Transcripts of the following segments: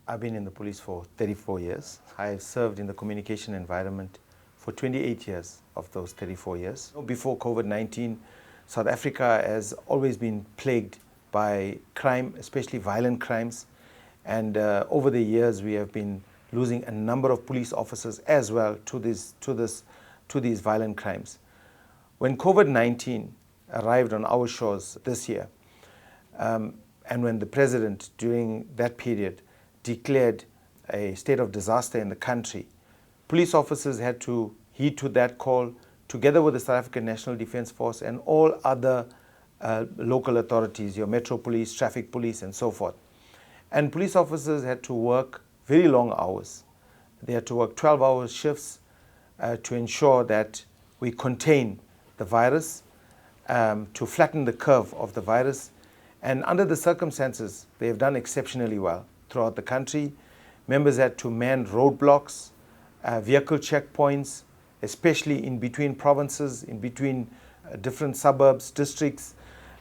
I've been in the police for 34 years. I've served in the communication environment for 28 years of those 34 years. Before COVID-19, South Africa has always been plagued by crime, especially violent crimes. And over the years, we have been losing a number of police officers as well to these violent crimes. When COVID-19 arrived on our shores this year, and when the president during that period declared a state of disaster in the country, police officers had to heed to that call together with the South African National Defence Force and all other local authorities, your Metro Police, Traffic Police and so forth. And police officers had to work very long hours. They had to work 12-hour shifts to ensure that we contain the virus, to flatten the curve of the virus. And under the circumstances, they have done exceptionally well throughout the country. Members had to man roadblocks, vehicle checkpoints, especially in between provinces, in between different suburbs, districts.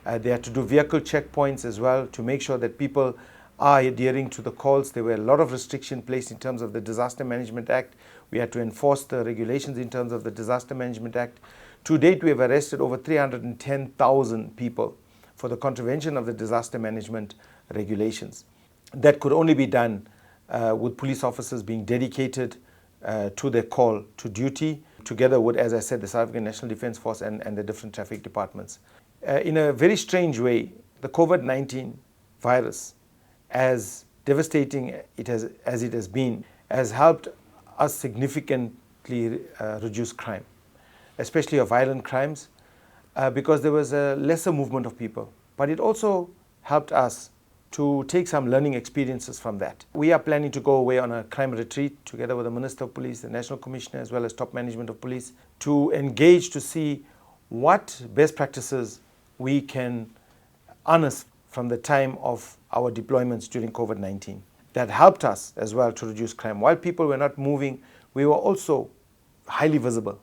They had to do vehicle checkpoints as well to make sure that people are adhering to the calls. There were a lot of restrictions placed in terms of the Disaster Management Act. We had to enforce the regulations in terms of the Disaster Management Act. To date, we have arrested over 310,000 people for the contravention of the disaster management regulations. That could only be done with police officers being dedicated to their call to duty, together with, as I said, the South African National Defence Force and the different traffic departments. In a very strange way, the COVID-19 virus, as devastating as it has been, has helped us significantly reduce crime, especially of violent crimes, because there was a lesser movement of people. But it also helped us to take some learning experiences from that. We are planning to go away on a crime retreat together with the Minister of Police, the National Commissioner, as well as top management of police, to engage to see what best practices we can harness from the time of our deployments during COVID-19. That helped us as well to reduce crime. While people were not moving, we were also highly visible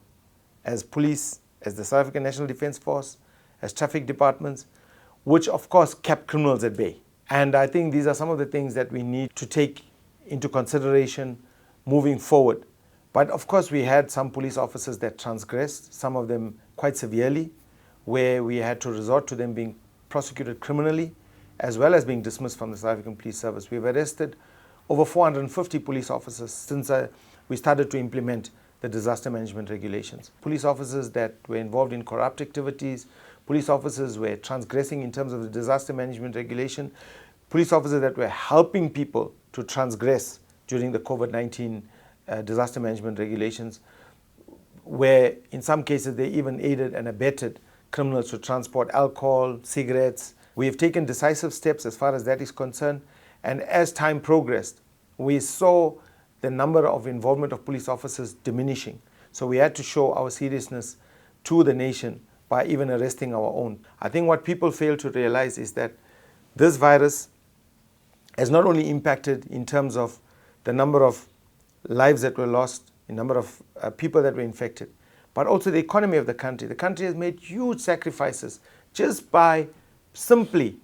as police, as the South African National Defence Force, as traffic departments, which of course kept criminals at bay. And I think these are some of the things that we need to take into consideration moving forward. But of course we had some police officers that transgressed, some of them quite severely, where we had to resort to them being prosecuted criminally, as well as being dismissed from the South African Police Service. We've arrested over 450 police officers since we started to implement the disaster management regulations. Police officers that were involved in corrupt activities, police officers were transgressing in terms of the disaster management regulation, police officers that were helping people to transgress during the COVID-19 disaster management regulations, where in some cases they even aided and abetted criminals to transport alcohol, cigarettes. We have taken decisive steps as far as that is concerned, and as time progressed, we saw the number of involvement of police officers diminishing. So we had to show our seriousness to the nation by even arresting our own. I think what people fail to realize is that this virus has not only impacted in terms of the number of lives that were lost, the number of people that were infected, but also the economy of the country. The country has made huge sacrifices just by simply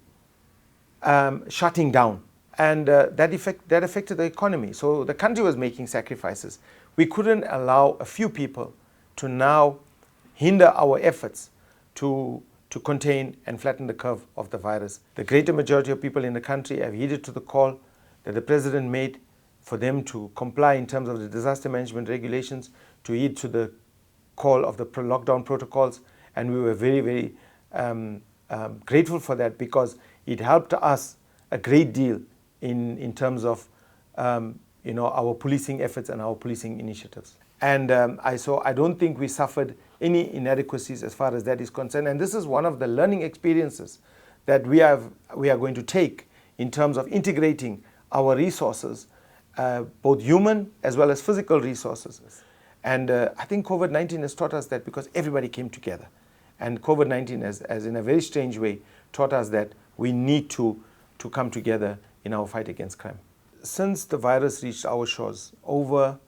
shutting down. And that affected the economy. So the country was making sacrifices. We couldn't allow a few people to now hinder our efforts to contain and flatten the curve of the virus. The greater majority of people in the country have heeded to the call that the president made for them to comply in terms of the disaster management regulations, to heed to the call of the lockdown protocols. And we were very, very grateful for that, because it helped us a great deal in terms of our policing efforts and our policing initiatives. And I don't think we suffered any inadequacies as far as that is concerned. And this is one of the learning experiences that we are going to take in terms of integrating our resources, both human as well as physical resources. And I think COVID-19 has taught us that, because everybody came together. And COVID-19 has in a very strange way taught us that we need to come together in our fight against crime. Since the virus reached our shores, over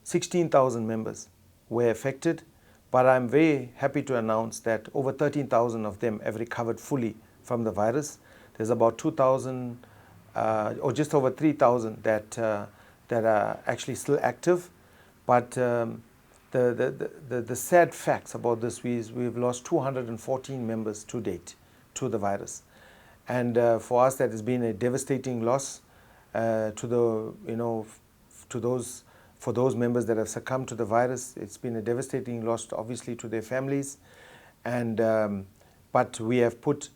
16,000 members were affected, but I'm very happy to announce that over 13,000 of them have recovered fully from the virus. There's about 2,000 or just over 3,000 that are actually still active. But the sad facts about this is we've lost 214 members to date to the virus, and for us that has been a devastating loss for those members that have succumbed to the virus. It's been a devastating loss, obviously, to their families, and but we have put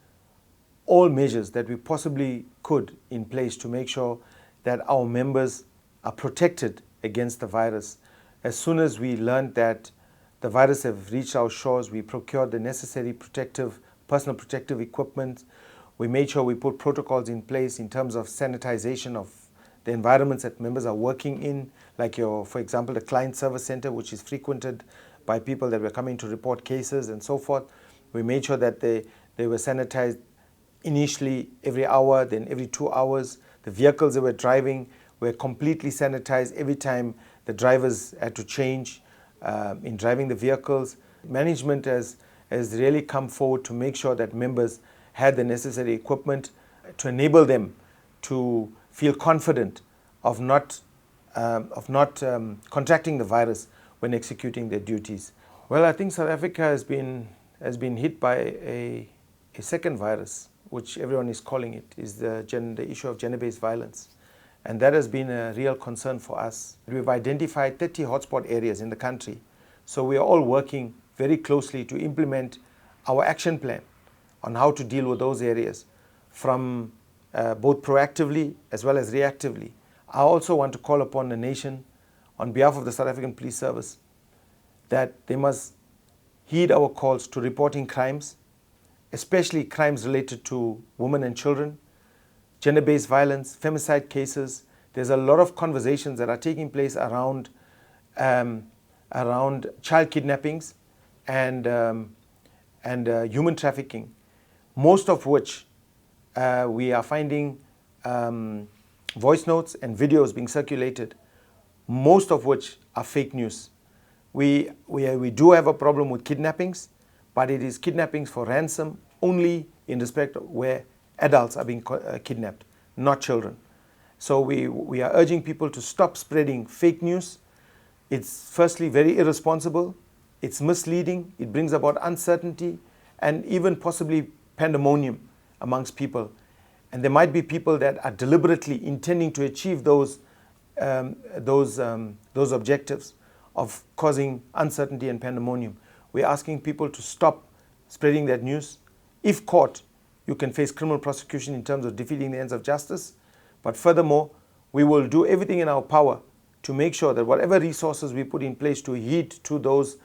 all measures that we possibly could in place to make sure that our members are protected against the virus. As soon as we learned that the virus have reached our shores, we procured the necessary personal protective equipment. We made sure we put protocols in place in terms of sanitization of the environments that members are working in, like for example, the client service center, which is frequented by people that were coming to report cases and so forth. We made sure that they were sanitized initially every hour, then every 2 hours. The vehicles they were driving were completely sanitized every time the drivers had to change in driving the vehicles. Management has really come forward to make sure that members had the necessary equipment to enable them to feel confident of not contracting the virus when executing their duties. Well, I think South Africa has been hit by a second virus, which everyone is calling it, is the issue of gender-based violence. And that has been a real concern for us. We've identified 30 hotspot areas in the country. So we are all working very closely to implement our action plan on how to deal with those areas from both proactively as well as reactively. I also want to call upon the nation on behalf of the South African Police Service that they must heed our calls to reporting crimes, especially crimes related to women and children, gender-based violence, femicide cases. There's a lot of conversations that are taking place around child kidnappings and human trafficking, most of which we are finding voice notes and videos being circulated, most of which are fake news. We do have a problem with kidnappings, but it is kidnappings for ransom only in respect of where adults are being kidnapped, not children. So we are urging people to stop spreading fake news. It's firstly very irresponsible, it's misleading, it brings about uncertainty and even possibly pandemonium amongst people. And there might be people that are deliberately intending to achieve those objectives of causing uncertainty and pandemonium. We're asking people to stop spreading that news. If caught, you can face criminal prosecution in terms of defeating the ends of justice. But furthermore, we will do everything in our power to make sure that whatever resources we put in place to heed to those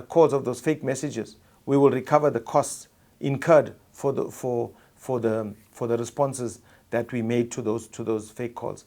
calls of those fake messages, we will recover the costs incurred for the responses that we made to those fake calls.